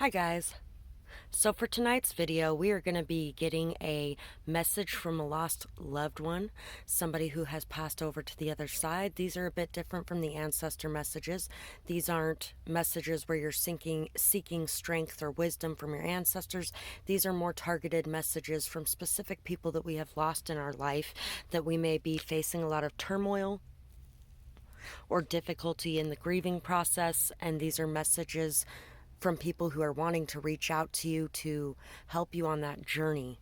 Hi guys. So for tonight's video, we are going to be getting a message from a lost loved one, somebody who has passed over to the other side. These are a bit different from the ancestor messages. These aren't messages where you're seeking strength or wisdom from your ancestors. These are more targeted messages from specific people that we have lost in our life, that we may be facing a lot of turmoil or difficulty in the grieving process, and these are messages from people who are wanting to reach out to you to help you on that journey.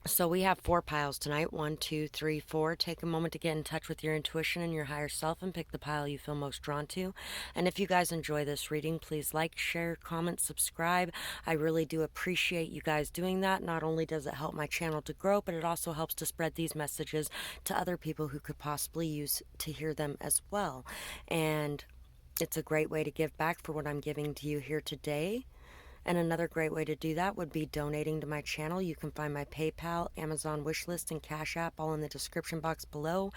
So we have 4 piles tonight. 1, 2, 3, 4. Take a moment to get in touch with your intuition and your higher self and pick the pile you feel most drawn to. And if you guys enjoy this reading, please like, share, comment, subscribe. I really do appreciate you guys doing that. Not only does it help my channel to grow, but it also helps to spread these messages to other people who could possibly use to hear them as well. And it's a great way to give back for what I'm giving to you here today. And another great way to do that would be donating to my channel. You can find my PayPal, Amazon wishlist, and Cash App all in the description box below.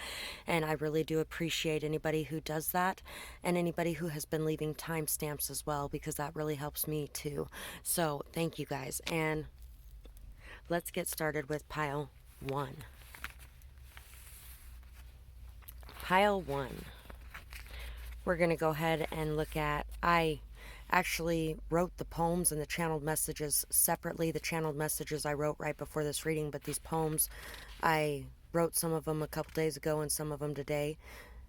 And I really do appreciate anybody who does that, and anybody who has been leaving timestamps as well, because that really helps me too. So thank you guys. And let's get started with pile 1. Pile 1. We're going to go ahead and look at, I actually wrote the poems and the channeled messages separately. The channeled messages I wrote right before this reading, but these poems, I wrote some of them a couple days ago and some of them today,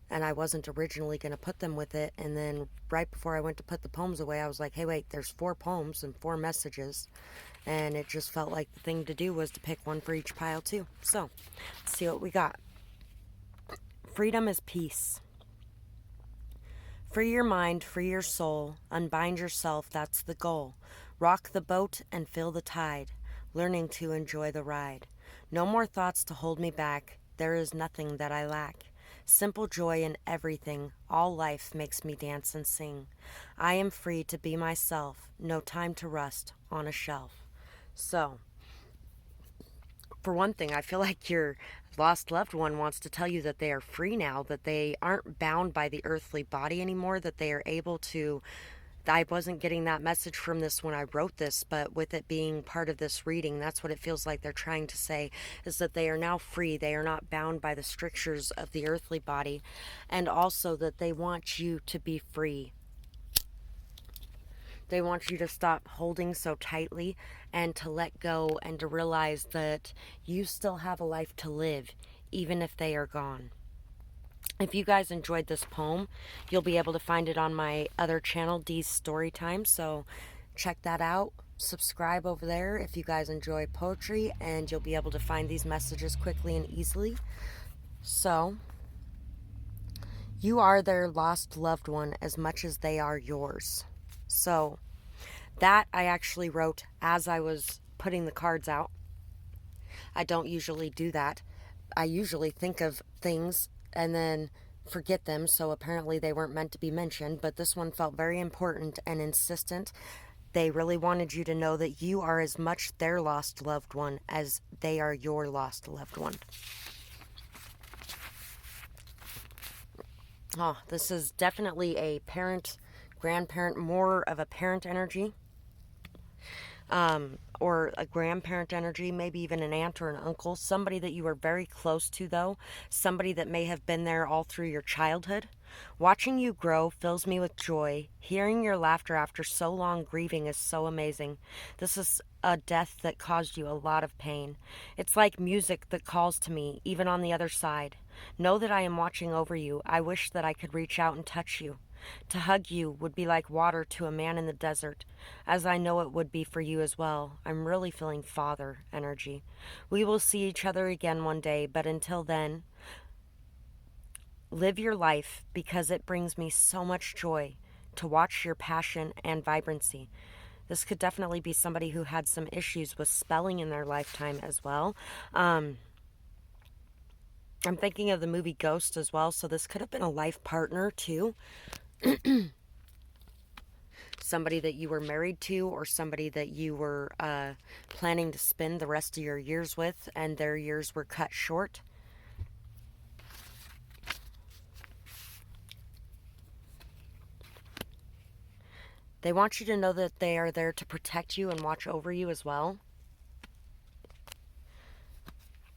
and I wasn't originally going to put them with it. And then right before I went to put the poems away, I was like, hey, wait, there's 4 poems and 4 messages, and it just felt like the thing to do was to pick one for each pile too. So let's see what we got. Freedom is peace. Free your mind, free your soul, unbind yourself, that's the goal. Rock the boat and fill the tide, learning to enjoy the ride. No more thoughts to hold me back, there is nothing that I lack. Simple joy in everything, all life makes me dance and sing. I am free to be myself, no time to rust on a shelf. So, for one thing, I feel like your lost loved one wants to tell you that they are free now, that they aren't bound by the earthly body anymore, that they are able to. I wasn't getting that message from this when I wrote this, but with it being part of this reading, that's what it feels like they're trying to say, is that they are now free. They are not bound by the strictures of the earthly body, and also that they want you to be free. They want you to stop holding so tightly and to let go and to realize that you still have a life to live, even if they are gone. If you guys enjoyed this poem, you'll be able to find it on my other channel, Dee's StoryTime, so check that out. Subscribe over there if you guys enjoy poetry, and you'll be able to find these messages quickly and easily. So, you are their lost loved one as much as they are yours. So, that I actually wrote as I was putting the cards out. I don't usually do that. I usually think of things and then forget them, so apparently they weren't meant to be mentioned, but this one felt very important and insistent. They really wanted you to know that you are as much their lost loved one as they are your lost loved one. Oh, this is definitely a parent, grandparent, more of a parent energy. Or a grandparent energy, maybe even an aunt or an uncle, somebody that you are very close to, though, somebody that may have been there all through your childhood. Watching you grow fills me with joy. Hearing your laughter after so long grieving is so amazing. This is a death that caused you a lot of pain. It's like music that calls to me, even on the other side. Know that I am watching over you. I wish that I could reach out and touch you. To hug you would be like water to a man in the desert, as I know it would be for you as well. I'm really feeling father energy. We will see each other again one day, but until then, live your life, because it brings me so much joy to watch your passion and vibrancy. This could definitely be somebody who had some issues with spelling in their lifetime as well. I'm thinking of the movie Ghost as well, so this could have been a life partner too. Somebody that you were married to, or somebody that you were planning to spend the rest of your years with, and their years were cut short. They want you to know that they are there to protect you and watch over you as well.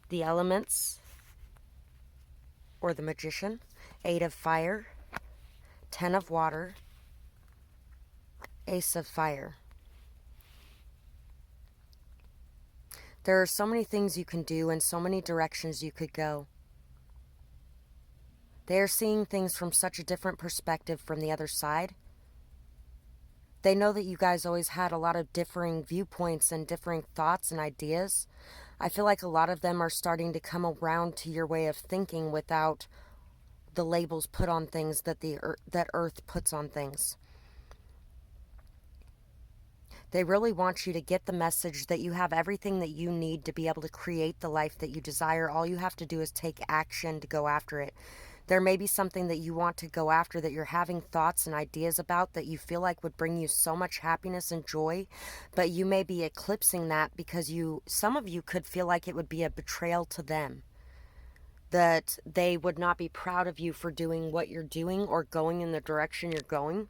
The elements, or the magician, 8 of fire, 10 of water, ace of fire. There are so many things you can do and so many directions you could go. They are seeing things from such a different perspective from the other side. They know that you guys always had a lot of differing viewpoints and differing thoughts and ideas. I feel like a lot of them are starting to come around to your way of thinking without the labels put on things that that Earth puts on things. They really want you to get the message that you have everything that you need to be able to create the life that you desire. All you have to do is take action to go after it. There may be something that you want to go after that you're having thoughts and ideas about that you feel like would bring you so much happiness and joy, but you may be eclipsing that because some of you could feel like it would be a betrayal to them, that they would not be proud of you for doing what you're doing or going in the direction you're going.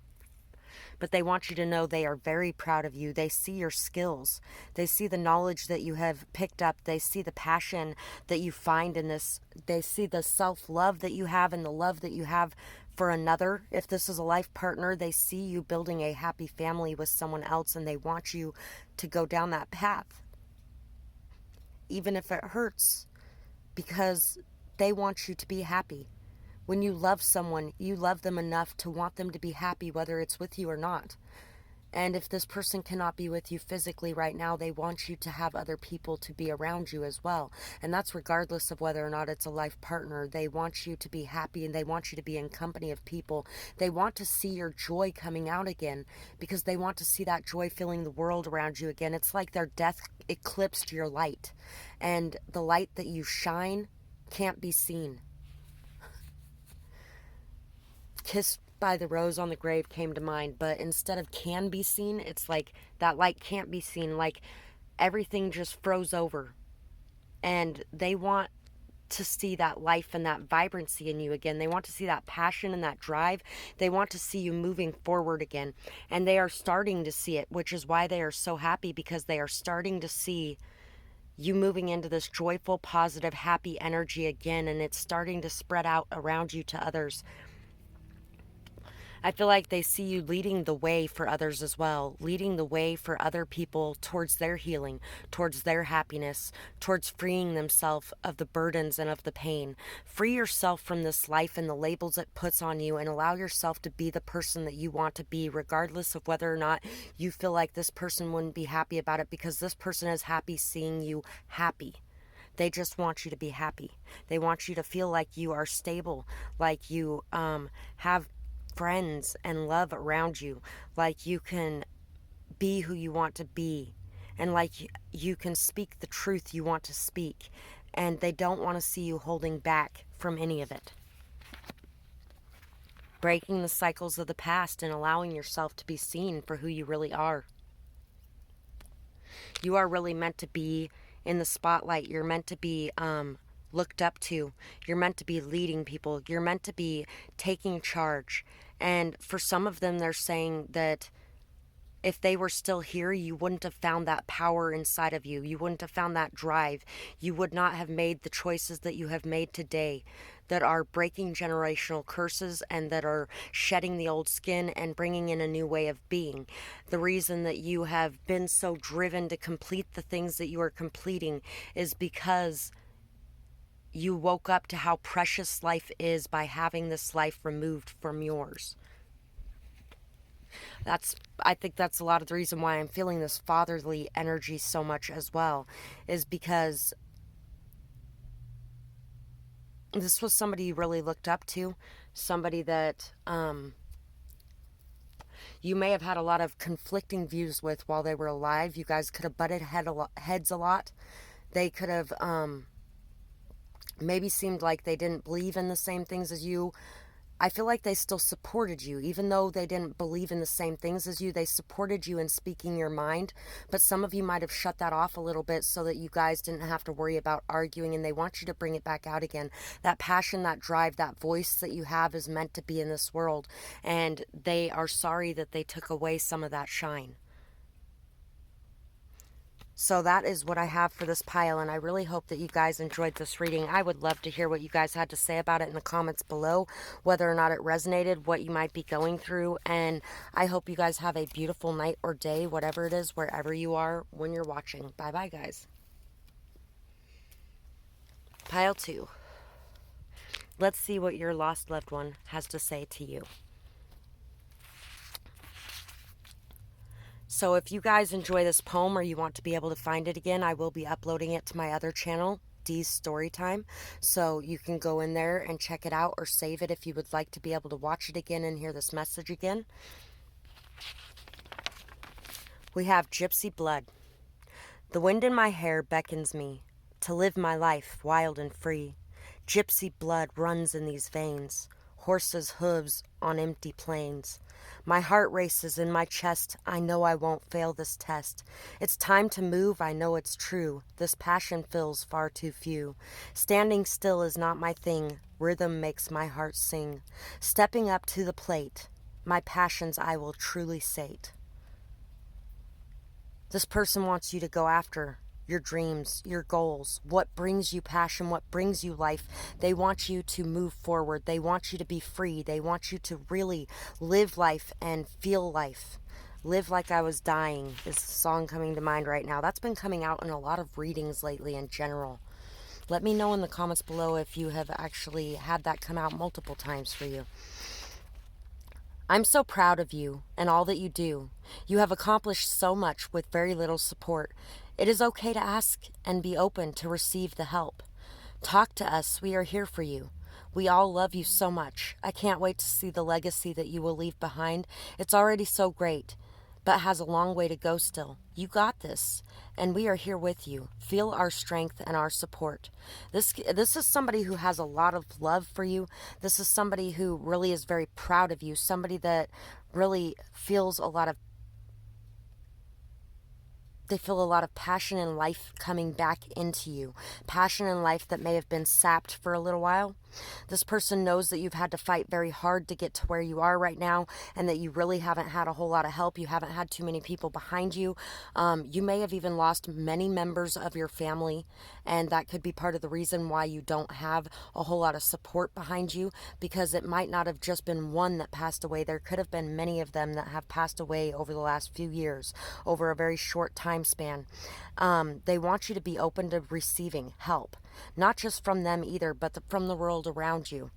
But they want you to know they are very proud of you. They see your skills. They see the knowledge that you have picked up. They see the passion that you find in this. They see the self-love that you have and the love that you have for another. If this is a life partner, they see you building a happy family with someone else, and they want you to go down that path, even if it hurts, because they want you to be happy. When you love someone, you love them enough to want them to be happy, whether it's with you or not. And if this person cannot be with you physically right now, they want you to have other people to be around you as well. And that's regardless of whether or not it's a life partner. They want you to be happy, and they want you to be in company of people. They want to see your joy coming out again, because they want to see that joy filling the world around you again. It's like their death eclipsed your light, and the light that you shine can't be seen. Kissed by the Rose on the Grave came to mind, but instead of can be seen, it's like that light can't be seen, like everything just froze over. And they want to see that life and that vibrancy in you again. They want to see that passion and that drive. They want to see you moving forward again. And they are starting to see it, which is why they are so happy, because they are starting to see you moving into this joyful, positive, happy energy again, and it's starting to spread out around you to others. I feel like they see you leading the way for others as well, leading the way for other people towards their healing, towards their happiness, towards freeing themselves of the burdens and of the pain. Free yourself from this life and the labels it puts on you, and allow yourself to be the person that you want to be, regardless of whether or not you feel like this person wouldn't be happy about it, because this person is happy seeing you happy. They just want you to be happy. They want you to feel like you are stable, like you have friends and love around you, like you can be who you want to be, and like you can speak the truth you want to speak, and they don't want to see you holding back from any of it. Breaking the cycles of the past and allowing yourself to be seen for who you really are. You are really meant to be in the spotlight. You're meant to be looked up to. You're meant to be leading people. You're meant to be taking charge. And for some of them, they're saying that if they were still here, you wouldn't have found that power inside of you. You wouldn't have found that drive. You would not have made the choices that you have made today, that are breaking generational curses and that are shedding the old skin and bringing in a new way of being. The reason that you have been so driven to complete the things that you are completing is because you woke up to how precious life is by having this life removed from yours. I think that's a lot of the reason why I'm feeling this fatherly energy so much as well, is because this was somebody you really looked up to, somebody that you may have had a lot of conflicting views with while they were alive. You guys could have butted heads a lot. They could have maybe seemed like they didn't believe in the same things as you. I feel like they still supported you, even though they didn't believe in the same things as you. They supported you in speaking your mind, but some of you might have shut that off a little bit so that you guys didn't have to worry about arguing, and they want you to bring it back out again. That passion, that drive, that voice that you have is meant to be in this world, and they are sorry that they took away some of that shine. So that is what I have for this pile, and I really hope that you guys enjoyed this reading. I would love to hear what you guys had to say about it in the comments below, whether or not it resonated, what you might be going through, and I hope you guys have a beautiful night or day, whatever it is, wherever you are when you're watching. Bye-bye, guys. Pile 2. Let's see what your lost loved one has to say to you. So if you guys enjoy this poem or you want to be able to find it again, I will be uploading it to my other channel, Dee's Storytime. So you can go in there and check it out or save it if you would like to be able to watch it again and hear this message again. We have Gypsy Blood. The wind in my hair beckons me to live my life wild and free. Gypsy blood runs in these veins, horses' hooves on empty plains. My heart races in my chest, I know I won't fail this test. It's time to move, I know it's true. This passion fills far too few. Standing still is not my thing, rhythm makes my heart sing. Stepping up to the plate, my passions I will truly sate. This person wants you to go after your dreams, your goals, what brings you passion, what brings you life. They want you to move forward. They want you to be free. They want you to really live life and feel life. Live Like I Was Dying is a song coming to mind right now. That's been coming out in a lot of readings lately in general. Let me know in the comments below if you have actually had that come out multiple times for you. I'm so proud of you and all that you do. You have accomplished so much with very little support. It is okay to ask and be open to receive the help. Talk to us. We are here for you. We all love you so much. I can't wait to see the legacy that you will leave behind. It's already so great, but has a long way to go still. You got this, and we are here with you. Feel our strength and our support. This is somebody who has a lot of love for you. This is somebody who really is very proud of you, somebody that really feels a lot of they feel a lot of passion and life coming back into you. Passion and life that may have been sapped for a little while. This person knows that you've had to fight very hard to get to where you are right now, and that you really haven't had a whole lot of help. You haven't had too many people behind you. You may have even lost many members of your family, and that could be part of the reason why you don't have a whole lot of support behind you, because it might not have just been one that passed away. There could have been many of them that have passed away over the last few years, over a very short time span. They want you to be open to receiving help, not just from them either, but from the world around you.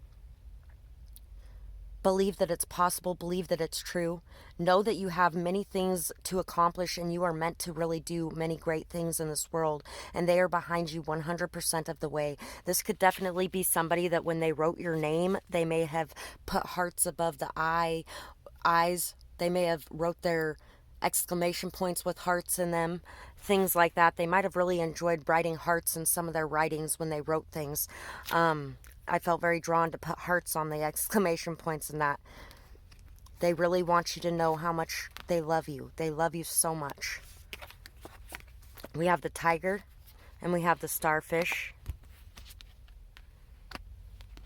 Believe that it's possible. Believe that it's true. Know that you have many things to accomplish, and you are meant to really do many great things in this world, and they are behind you 100% of the way. This could definitely be somebody that when they wrote your name, they may have put hearts above the eyes. They may have wrote their exclamation points with hearts in them, things like that. They might have really enjoyed writing hearts in some of their writings when they wrote things. I felt very drawn to put hearts on the exclamation points in that. They really want you to know how much they love you. They love you so much. We have the tiger, and we have the starfish.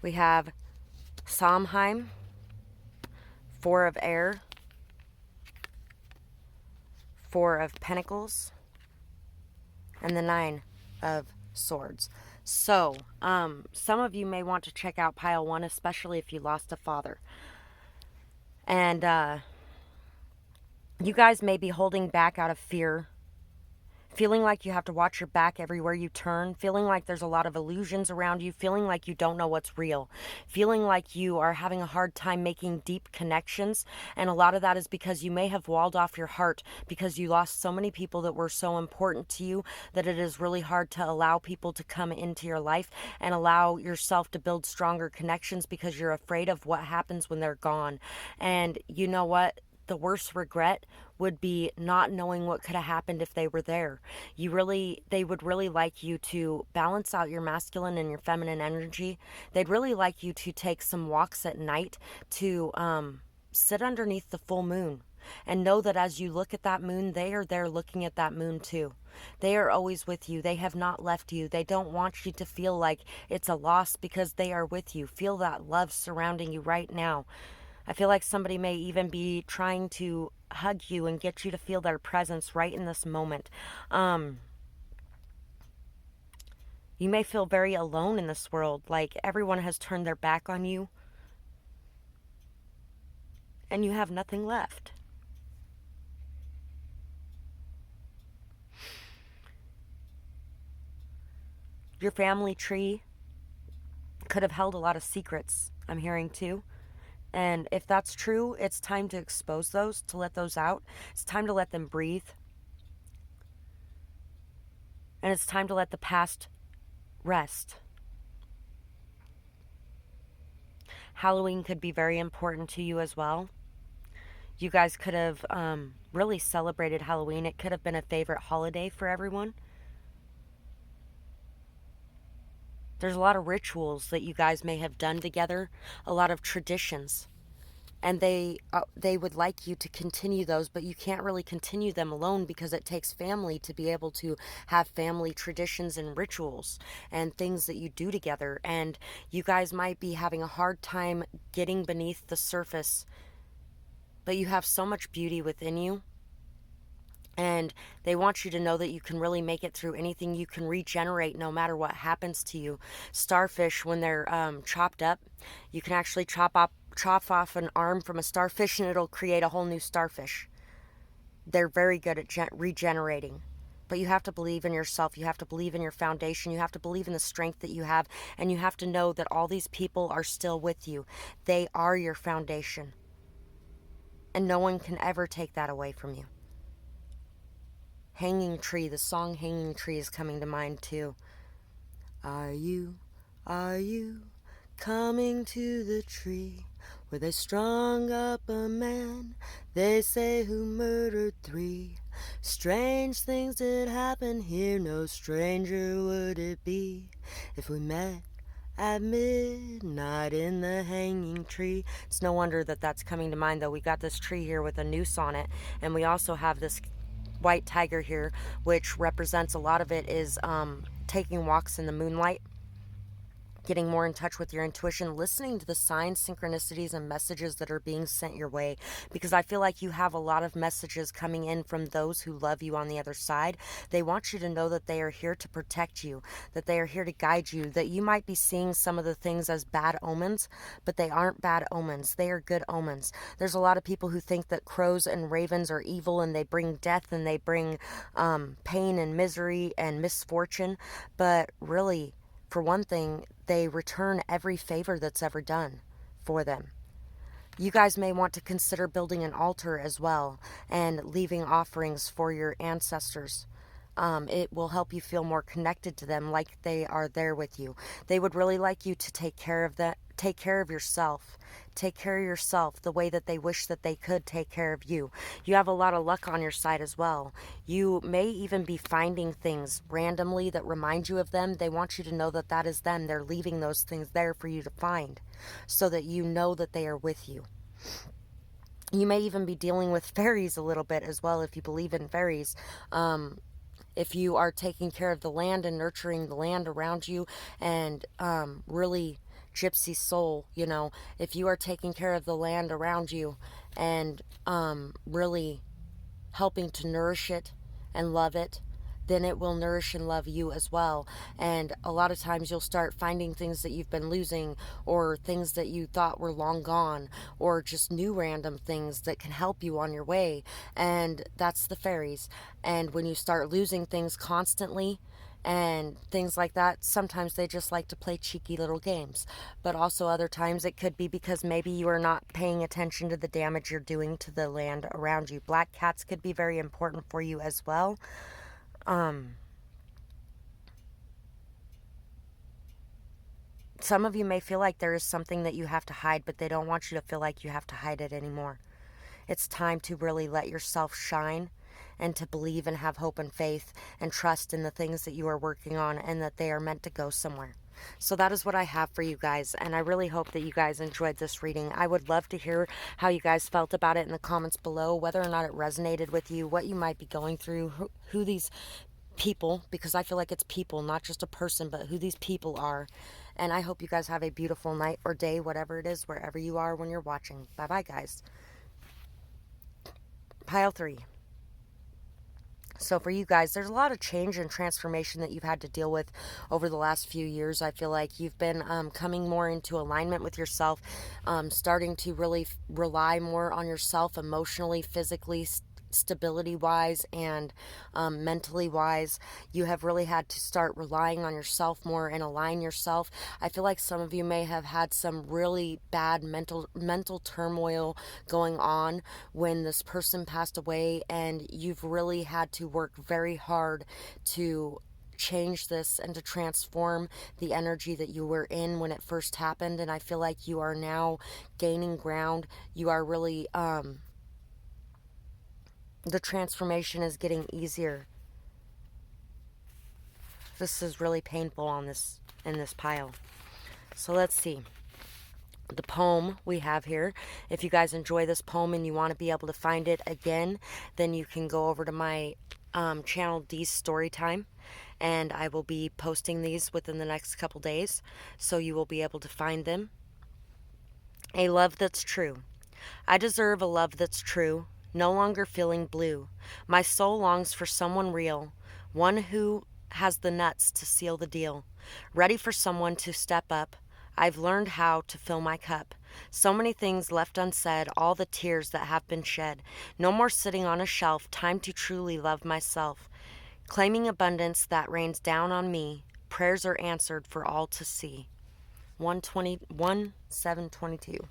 We have Samhain, 4 of air, 4 of pentacles, and the 9 of swords. So, some of you may want to check out pile 1, especially if you lost a father. And you guys may be holding back out of fear, feeling like you have to watch your back everywhere you turn, feeling like there's a lot of illusions around you, feeling like you don't know what's real, feeling like you are having a hard time making deep connections. And a lot of that is because you may have walled off your heart because you lost so many people that were so important to you that it is really hard to allow people to come into your life and allow yourself to build stronger connections because you're afraid of what happens when they're gone. And you know what? the worst regret would be not knowing what could have happened if they were there. They would really like you to balance out your masculine and your feminine energy. They'd really like you to take some walks at night to sit underneath the full moon and know that as you look at that moon, they are there looking at that moon too. They are always with you. They have not left you. They don't want you to feel like it's a loss because they are with you. Feel that love surrounding you right now. I feel like somebody may even be trying to hug you and get you to feel their presence right in this moment. You may feel very alone in this world, like everyone has turned their back on you and you have nothing left. Your family tree could have held a lot of secrets, I'm hearing too. And if that's true, it's time to expose those, to let those out. It's time to let them breathe. And it's time to let the past rest. Halloween could be very important to you as well. You guys could have really celebrated Halloween. It could have been a favorite holiday for everyone. There's a lot of rituals that you guys may have done together, a lot of traditions. And they would like you to continue those, but you can't really continue them alone because it takes family to be able to have family traditions and rituals and things that you do together. And you guys might be having a hard time getting beneath the surface, but you have so much beauty within you. And they want you to know that you can really make it through anything. You can regenerate no matter what happens to you. Starfish, when they're chopped up, you can actually chop off an arm from a starfish and it'll create a whole new starfish. They're very good at regenerating. But you have to believe in yourself. You have to believe in your foundation. You have to believe in the strength that you have. And you have to know that all these people are still with you. They are your foundation. And no one can ever take that away from you. Hanging Tree, the song Hanging Tree is coming to mind too. Are you coming to the tree where they strung up a man, they say, who murdered 3? Strange things did happen here, no stranger would it be if we met at midnight in the hanging tree. It's no wonder that that's coming to mind, though. We got this tree here with a noose on it, and we also have this white tiger here, which represents, a lot of it is taking walks in the moonlight, getting more in touch with your intuition, listening to the signs, synchronicities, and messages that are being sent your way. Because I feel like you have a lot of messages coming in from those who love you on the other side. They want you to know that they are here to protect you, that they are here to guide you, that you might be seeing some of the things as bad omens, but they aren't bad omens. They are good omens. There's a lot of people who think that crows and ravens are evil and they bring death and they bring pain and misery and misfortune. But really, for one thing, they return every favor that's ever done for them. You guys may want to consider building an altar as well and leaving offerings for your ancestors. It will help you feel more connected to them, like they are there with you. They would really like you to take care of yourself. Take care of yourself the way that they wish that they could take care of you. You have a lot of luck on your side as well. You may even be finding things randomly that remind you of them. They want you to know that that is them. They're leaving those things there for you to find so that you know that they are with you. You may even be dealing with fairies a little bit as well if you believe in fairies. If you are taking care of the land and nurturing the land around you and really gypsy soul, if you are taking care of the land around you and really helping to nourish it and love it, then it will nourish and love you as well. And a lot of times you'll start finding things that you've been losing, or things that you thought were long gone, or just new random things that can help you on your way. And that's the fairies. And when you start losing things constantly and things like that, sometimes they just like to play cheeky little games. But also other times it could be because maybe you are not paying attention to the damage you're doing to the land around you. Black cats could be very important for you as well. Some of you may feel like there is something that you have to hide, but they don't want you to feel like you have to hide it anymore. It's time to really let yourself shine and to believe and have hope and faith and trust in the things that you are working on and that they are meant to go somewhere. So that is what I have for you guys, and I really hope that you guys enjoyed this reading. I would love to hear how you guys felt about it in the comments below, whether or not it resonated with you, what you might be going through, who these people, because I feel like it's people, not just a person, but who these people are. And I hope you guys have a beautiful night or day, whatever it is, wherever you are when you're watching. Bye-bye, guys. Pile 3. So for you guys, there's a lot of change and transformation that you've had to deal with over the last few years. I feel like you've been coming more into alignment with yourself, starting to really rely more on yourself emotionally, physically, stability wise, and mentally wise. You have really had to start relying on yourself more and align yourself. I feel like some of you may have had some really bad mental turmoil going on when this person passed away, and you've really had to work very hard to change this and to transform the energy that you were in when it first happened. And I feel like you are now gaining ground. You are really the transformation is getting easier. This is really painful on this in this pile. So let's see. The poem we have here. If you guys enjoy this poem and you want to be able to find it again, then you can go over to my channel D's StoryTime, and I will be posting these within the next couple days, so you will be able to find them. A love that's true. I deserve a love that's true, no longer feeling blue. My soul longs for someone real, one who has the nuts to seal the deal, ready for someone to step up. I've learned how to fill my cup. So many things left unsaid, all the tears that have been shed. No more sitting on a shelf, time to truly love myself. Claiming abundance that rains down on me, prayers are answered for all to see. 1/7/22.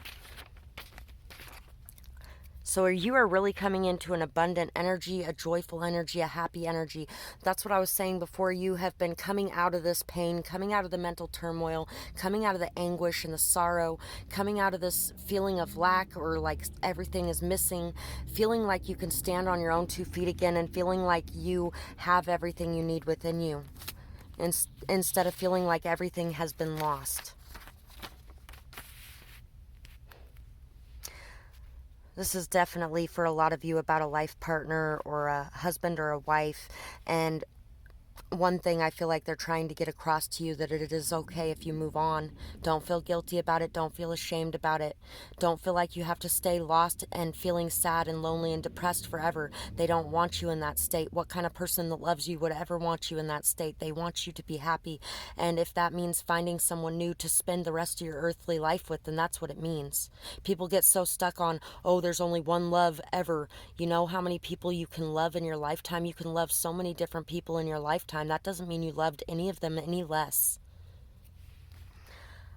So you are really coming into an abundant energy, a joyful energy, a happy energy. That's what I was saying before. You have been coming out of this pain, coming out of the mental turmoil, coming out of the anguish and the sorrow, coming out of this feeling of lack or like everything is missing, feeling like you can stand on your own 2 feet again, and feeling like you have everything you need within you, instead of feeling like everything has been lost. This is definitely for a lot of you about a life partner or a husband or a wife. And one thing I feel like they're trying to get across to you, that it is okay if you move on. Don't feel guilty about it. Don't feel ashamed about it. Don't feel like you have to stay lost and feeling sad and lonely and depressed forever. They don't want you in that state. What kind of person that loves you would ever want you in that state? They want you to be happy. And if that means finding someone new to spend the rest of your earthly life with, then that's what it means. People get so stuck on, oh, there's only one love ever. You know how many people you can love in your lifetime? You can love so many different people in your lifetime. That doesn't mean you loved any of them any less.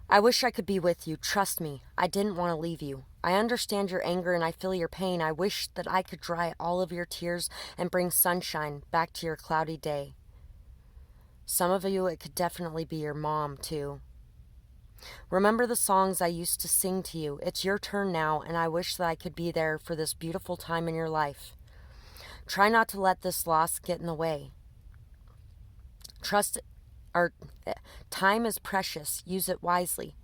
I wish I could be with you. Trust me, I didn't want to leave you. I understand your anger and I feel your pain. I wish that I could dry all of your tears and bring sunshine back to your cloudy day. Some of you, it could definitely be your mom, too. Remember the songs I used to sing to you. It's your turn now, and I wish that I could be there for this beautiful time in your life. Try not to let this loss get in the way. Time is precious. Use it wisely.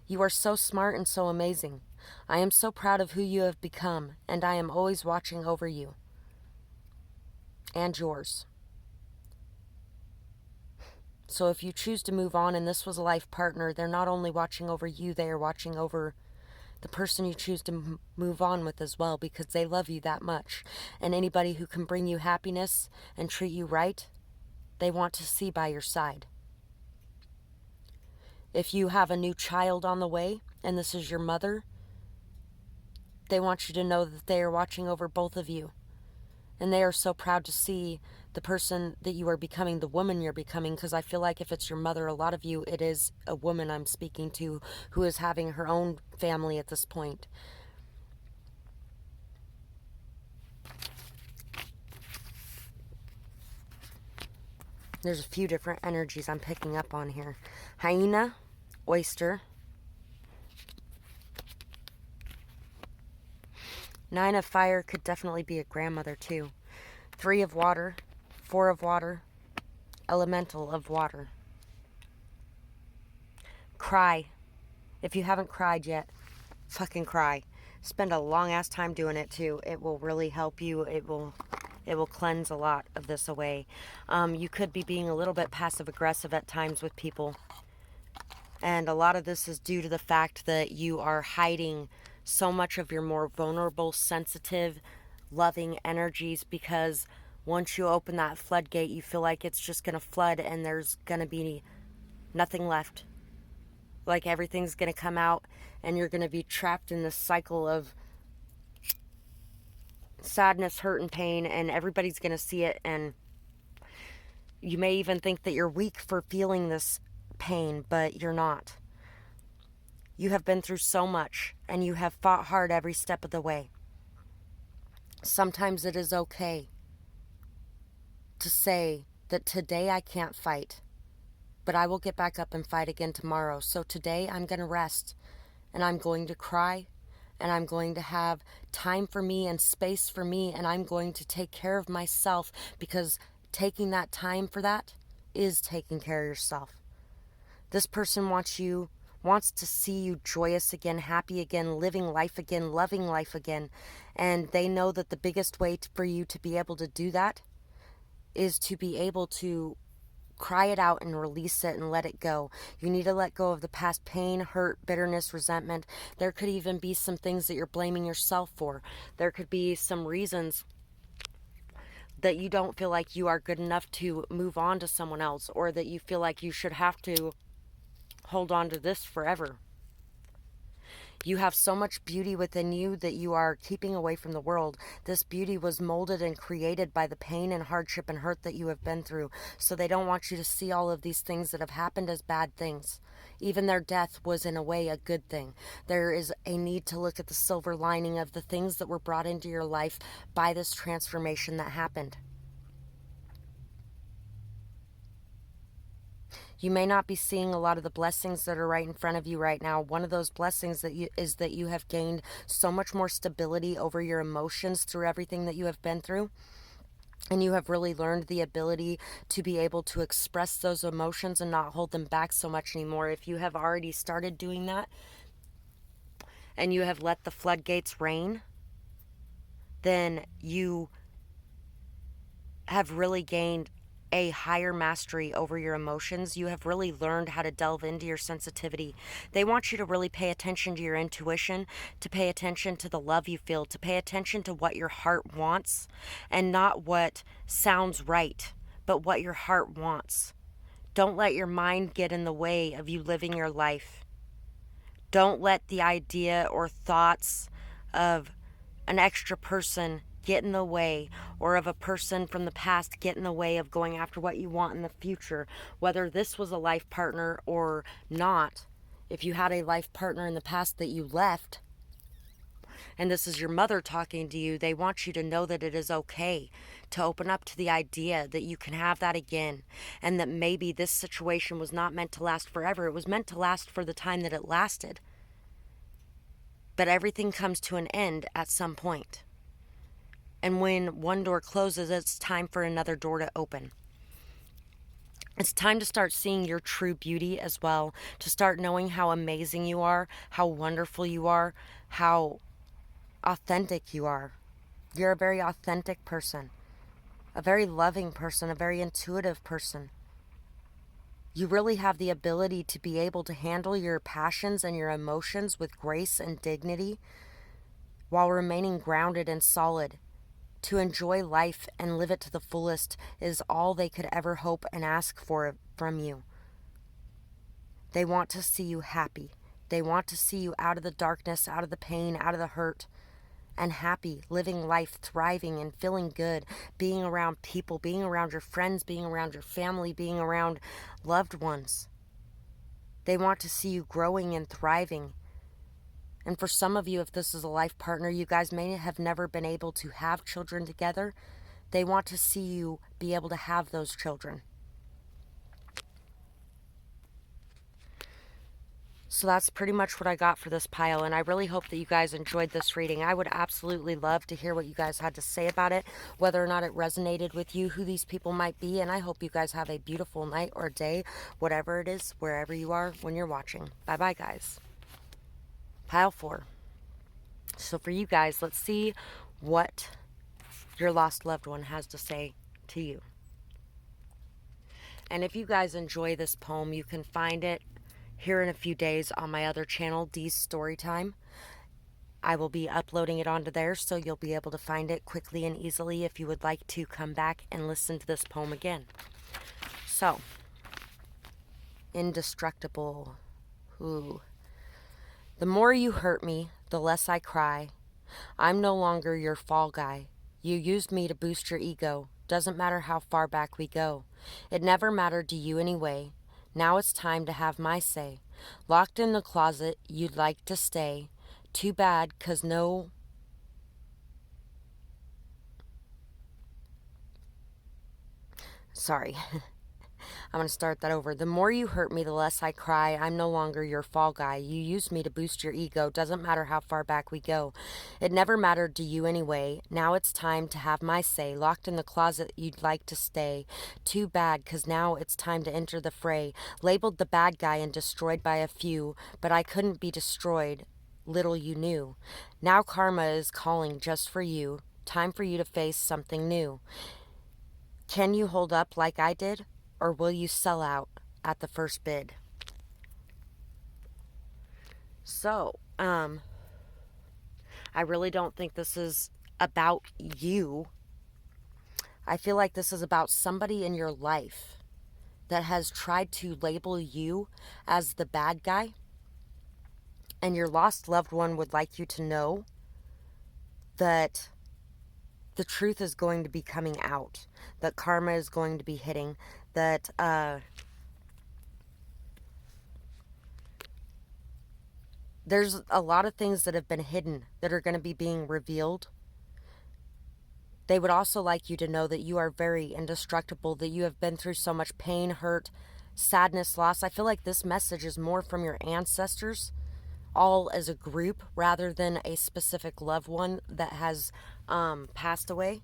You are so smart and so amazing. I am so proud of who you have become, and I am always watching over you. And yours. So if you choose to move on and this was a life partner, they're not only watching over you, they are watching over the person you choose to move on with as well, because they love you that much. And anybody who can bring you happiness and treat you right, they want to see by your side. If you have a new child on the way and this is your mother, they want you to know that they are watching over both of you. And they are so proud to see the person that you are becoming, the woman you're becoming, because I feel like if it's your mother, a lot of you, it is a woman I'm speaking to who is having her own family at this point. There's a few different energies I'm picking up on here. Hyena, oyster, 9 of fire could definitely be a grandmother too. 3 of water, 4 of water, elemental of water. Cry. If you haven't cried yet, fucking cry. Spend a long ass time doing it too. It will really help you. It will cleanse a lot of this away. You could be being a little bit passive aggressive at times with people. And a lot of this is due to the fact that you are hiding so much of your more vulnerable, sensitive, loving energies, because once you open that floodgate, you feel like it's just going to flood and there's going to be nothing left. Like everything's going to come out and you're going to be trapped in this cycle of sadness, hurt, and pain, and everybody's going to see it, and you may even think that you're weak for feeling this pain, but you're not. You have been through so much, and you have fought hard every step of the way. Sometimes it is okay to say that today I can't fight, but I will get back up and fight again tomorrow. So today I'm going to rest, and I'm going to cry, and I'm going to have time for me and space for me, and I'm going to take care of myself, because taking that time for that is taking care of yourself. This person wants to see you joyous again, happy again, living life again, loving life again. And they know that the biggest way for you to be able to do that is to be able to cry it out and release it and let it go. You need to let go of the past pain, hurt, bitterness, resentment. There could even be some things that you're blaming yourself for. There could be some reasons that you don't feel like you are good enough to move on to someone else, or that you feel like you should have to hold on to this forever. You have so much beauty within you that you are keeping away from the world. This beauty was molded and created by the pain and hardship and hurt that you have been through. So they don't want you to see all of these things that have happened as bad things. Even their death was in a way a good thing. There is a need to look at the silver lining of the things that were brought into your life by this transformation that happened. You may not be seeing a lot of the blessings that are right in front of you right now. One of those blessings is that you have gained so much more stability over your emotions through everything that you have been through. And you have really learned the ability to be able to express those emotions and not hold them back so much anymore. If you have already started doing that and you have let the floodgates rain, then you have really gained a higher mastery over your emotions. You have really learned how to delve into your sensitivity. They want you to really pay attention to your intuition, to pay attention to the love you feel, to pay attention to what your heart wants, and not what sounds right, but what your heart wants. Don't let your mind get in the way of you living your life. Don't let the idea or thoughts of an extra person get in the way, or of a person from the past get in the way of going after what you want in the future. Whether this was a life partner or not, if you had a life partner in the past that you left, and this is your mother talking to you, they want you to know that it is okay to open up to the idea that you can have that again, and that maybe this situation was not meant to last forever. It was meant to last for the time that it lasted. But everything comes to an end at some point. And when one door closes, it's time for another door to open. It's time to start seeing your true beauty as well, to start knowing how amazing you are, how wonderful you are, how authentic you are. You're a very authentic person, a very loving person, a very intuitive person. You really have the ability to be able to handle your passions and your emotions with grace and dignity while remaining grounded and solid. To enjoy life and live it to the fullest is all they could ever hope and ask for from you. They want to see you happy. They want to see you out of the darkness, out of the pain, out of the hurt, and happy, living life, thriving and feeling good, being around people, being around your friends, being around your family, being around loved ones. They want to see you growing and thriving. And for some of you, if this is a life partner, you guys may have never been able to have children together. They want to see you be able to have those children. So that's pretty much what I got for this pile, and I really hope that you guys enjoyed this reading. I would absolutely love to hear what you guys had to say about it, whether or not it resonated with you, who these people might be, and I hope you guys have a beautiful night or day, whatever it is, wherever you are when you're watching. Bye-bye, guys. Pile 4. So for you guys, let's see what your lost loved one has to say to you. And if you guys enjoy this poem, you can find it here in a few days on my other channel, Dee's StoryTime. I will be uploading it onto there, so you'll be able to find it quickly and easily if you would like to come back and listen to this poem again. So, indestructible. Ooh. The more you hurt me, the less I cry. I'm no longer your fall guy. You used me to boost your ego. Doesn't matter how far back we go. It never mattered to you anyway. Now it's time to have my say. Locked in the closet, you'd like to stay. Too bad, 'cause no... Sorry. I'm going to start that over. The more you hurt me, the less I cry. I'm no longer your fall guy. You used me to boost your ego. Doesn't matter how far back we go. It never mattered to you anyway. Now it's time to have my say. Locked in the closet, you'd like to stay. Too bad, 'cause now it's time to enter the fray. Labeled the bad guy and destroyed by a few, but I couldn't be destroyed. Little you knew. Now karma is calling just for you. Time for you to face something new. Can you hold up like I did? Or will you sell out at the first bid? So, I really don't think this is about you. I feel like this is about somebody in your life that has tried to label you as the bad guy. And your lost loved one would like you to know that the truth is going to be coming out, that karma is going to be hitting, that there's a lot of things that have been hidden that are going to be being revealed. They would also like you to know that you are very indestructible, that you have been through so much pain, hurt, sadness, loss. I feel like this message is more from your ancestors, all as a group, rather than a specific loved one that has passed away.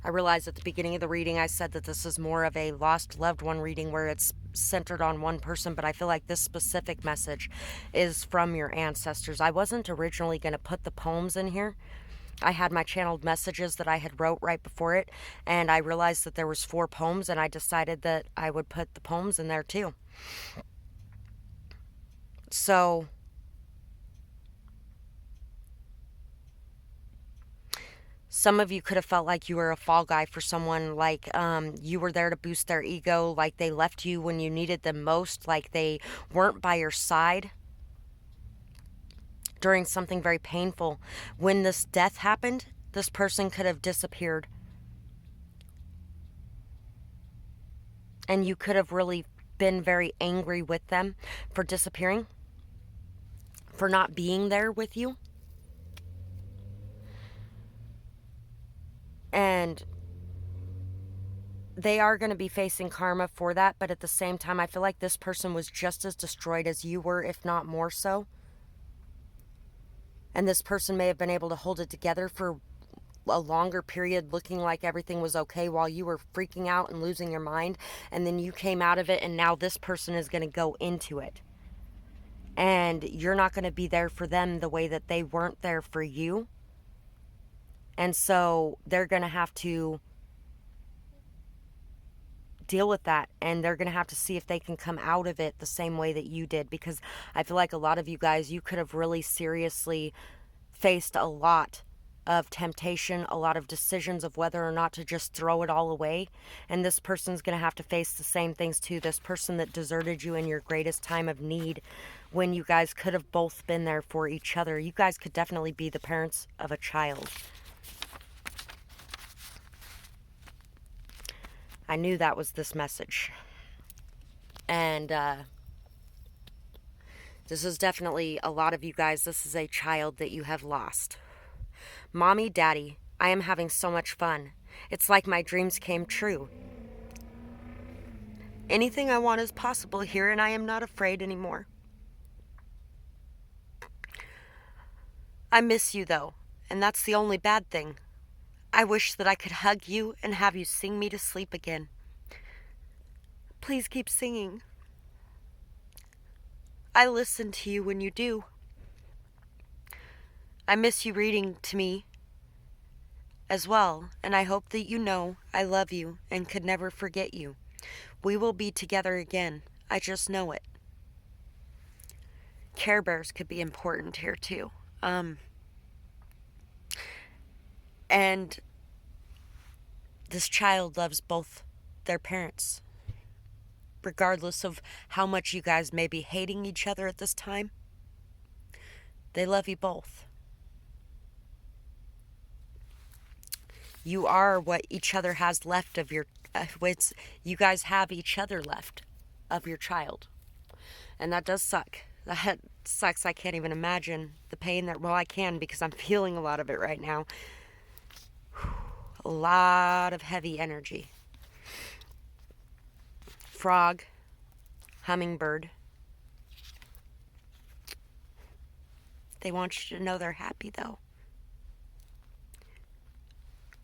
I realized at the beginning of the reading I said that this is more of a lost loved one reading where it's centered on one person, but I feel like this specific message is from your ancestors. I wasn't originally going to put the poems in here. I had my channeled messages that I had wrote right before it, and I realized that there was 4 poems, and I decided that I would put the poems in there too. So some of you could have felt like you were a fall guy for someone, like you were there to boost their ego, like they left you when you needed them most, like they weren't by your side during something very painful. When this death happened, this person could have disappeared. And you could have really been very angry with them for disappearing, for not being there with you. And they are going to be facing karma for that, but at the same time, I feel like this person was just as destroyed as you were, if not more so. And this person may have been able to hold it together for a longer period, looking like everything was okay while you were freaking out and losing your mind. And then you came out of it, and now this person is going to go into it. And you're not going to be there for them the way that they weren't there for you. And so they're going to have to deal with that, and they're going to have to see if they can come out of it the same way that you did, because I feel like a lot of you guys, you could have really seriously faced a lot of temptation, a lot of decisions of whether or not to just throw it all away. And this person's going to have to face the same things too. This person that deserted you in your greatest time of need, when you guys could have both been there for each other. You guys could definitely be the parents of a child. I knew that was this message. And this is definitely a lot of you guys. This is a child that you have lost. Mommy, Daddy, I am having so much fun. It's like my dreams came true. Anything I want is possible here, and I am not afraid anymore. I miss you, though, and that's the only bad thing. I wish that I could hug you and have you sing me to sleep again. Please keep singing. I listen to you when you do. I miss you reading to me as well, and I hope that you know I love you and could never forget you. We will be together again. I just know it. Care Bears could be important here too. And this child loves both their parents. Regardless of how much you guys may be hating each other at this time, they love you both. You are what each other has left of your... you guys have each other left of your child. And that does suck. That sucks. I can't even imagine the pain that... Well, I can, because I'm feeling a lot of it right now. A lot of heavy energy. Frog, hummingbird. They want you to know they're happy, though.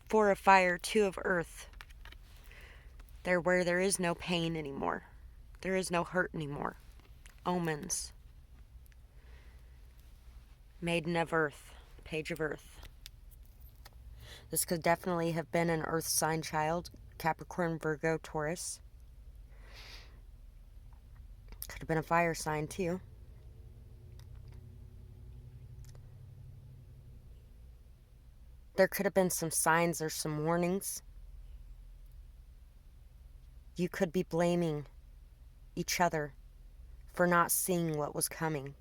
4 of fire, 2 of earth. They're where there is no pain anymore. There is no hurt anymore. Omens. Maiden of earth, page of earth. This could definitely have been an earth sign child. Capricorn, Virgo, Taurus. Could have been a fire sign too. There could have been some signs or some warnings. You could be blaming each other for not seeing what was coming,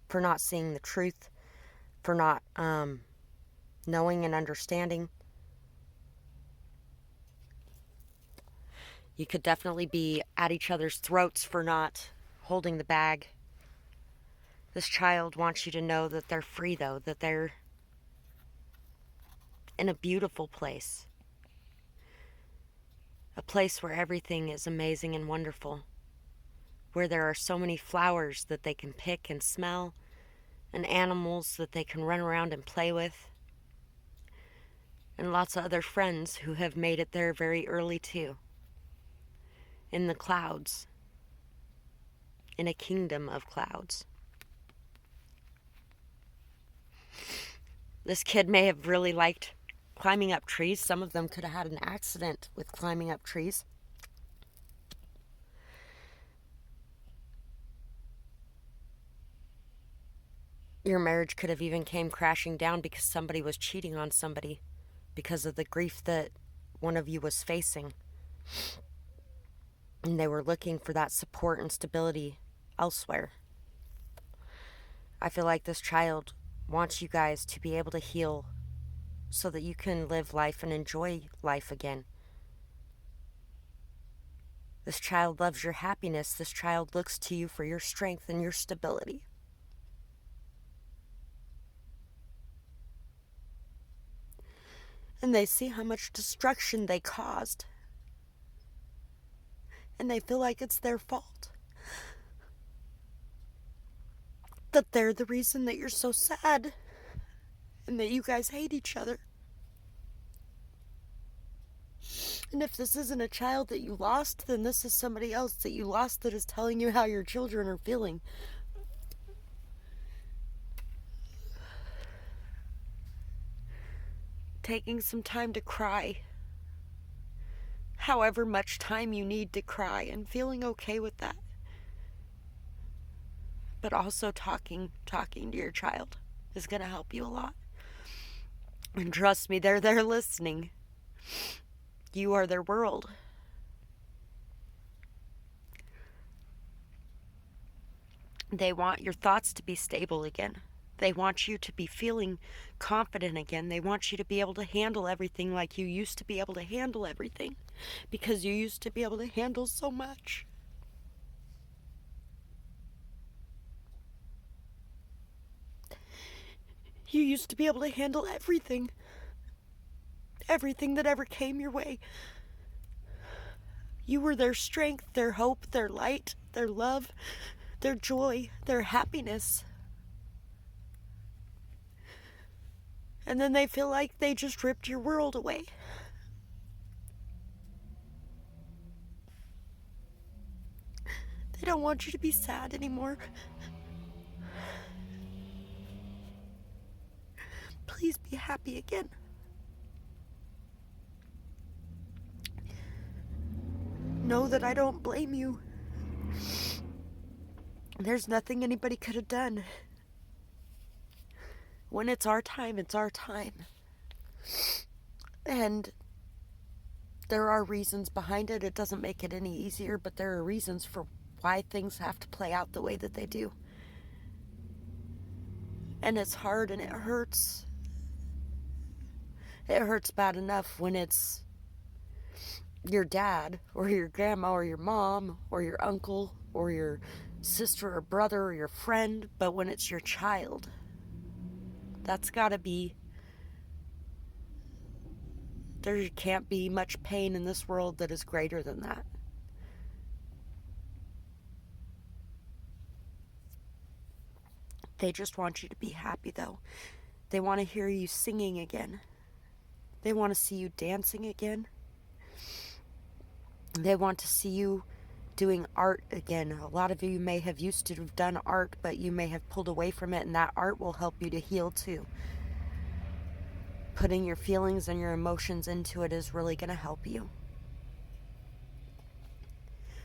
for not seeing the truth, for not knowing and understanding. You could definitely be at each other's throats for not holding the bag. This child wants you to know that they're free, though, that they're in a beautiful place. A place where everything is amazing and wonderful. Where there are so many flowers that they can pick and smell, and animals that they can run around and play with. And lots of other friends who have made it there very early too. In the clouds. In a kingdom of clouds. This kid may have really liked climbing up trees. Some of them could have had an accident with climbing up trees. Your marriage could have even came crashing down because somebody was cheating on somebody because of the grief that one of you was facing. And they were looking for that support and stability elsewhere. I feel like this child wants you guys to be able to heal so that you can live life and enjoy life again. This child loves your happiness. This child looks to you for your strength and your stability. And they see how much destruction they caused. And they feel like it's their fault. That they're the reason that you're so sad. And that you guys hate each other. And if this isn't a child that you lost, then this is somebody else that you lost that is telling you how your children are feeling. Taking some time to cry. However much time you need to cry, and feeling okay with that. But also talking to your child is going to help you a lot. And trust me, they're there listening. You are their world. They want your thoughts to be stable again. They want you to be feeling confident again. They want you to be able to handle everything like you used to be able to handle everything. Because you used to be able to handle so much. You used to be able to handle everything. Everything that ever came your way. You were their strength, their hope, their light, their love, their joy, their happiness. And then they feel like they just ripped your world away. They don't want you to be sad anymore. Please be happy again. Know that I don't blame you. There's nothing anybody could have done. When it's our time, it's our time. And there are reasons behind it. It doesn't make it any easier, but there are reasons for why things have to play out the way that they do. And it's hard and it hurts. It hurts bad enough when it's your dad or your grandma or your mom or your uncle or your sister or brother or your friend, but when it's your child, that's gotta be, there can't be much pain in this world that is greater than that. They just want you to be happy, though. They want to hear you singing again. They want to see you dancing again. They want to see you doing art again. A lot of you may have used to have done art, but you may have pulled away from it, and that art will help you to heal too. Putting your feelings and your emotions into it is really going to help you.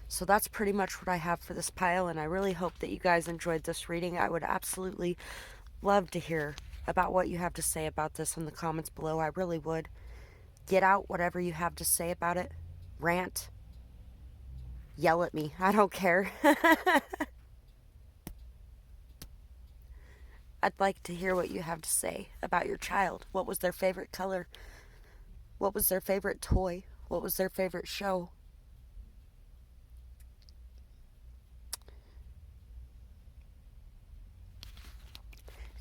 So that's pretty much what I have for this pile, and I really hope that you guys enjoyed this reading. I would absolutely love to hear about what you have to say about this in the comments below. I really would. Get out whatever you have to say about it. Rant. Yell at me. I don't care. I'd like to hear what you have to say about your child. What was their favorite color? What was their favorite toy? What was their favorite show?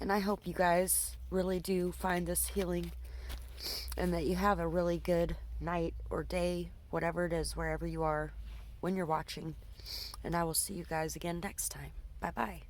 And I hope you guys really do find this healing and that you have a really good night or day, whatever it is, wherever you are when you're watching. And I will see you guys again next time. Bye-bye.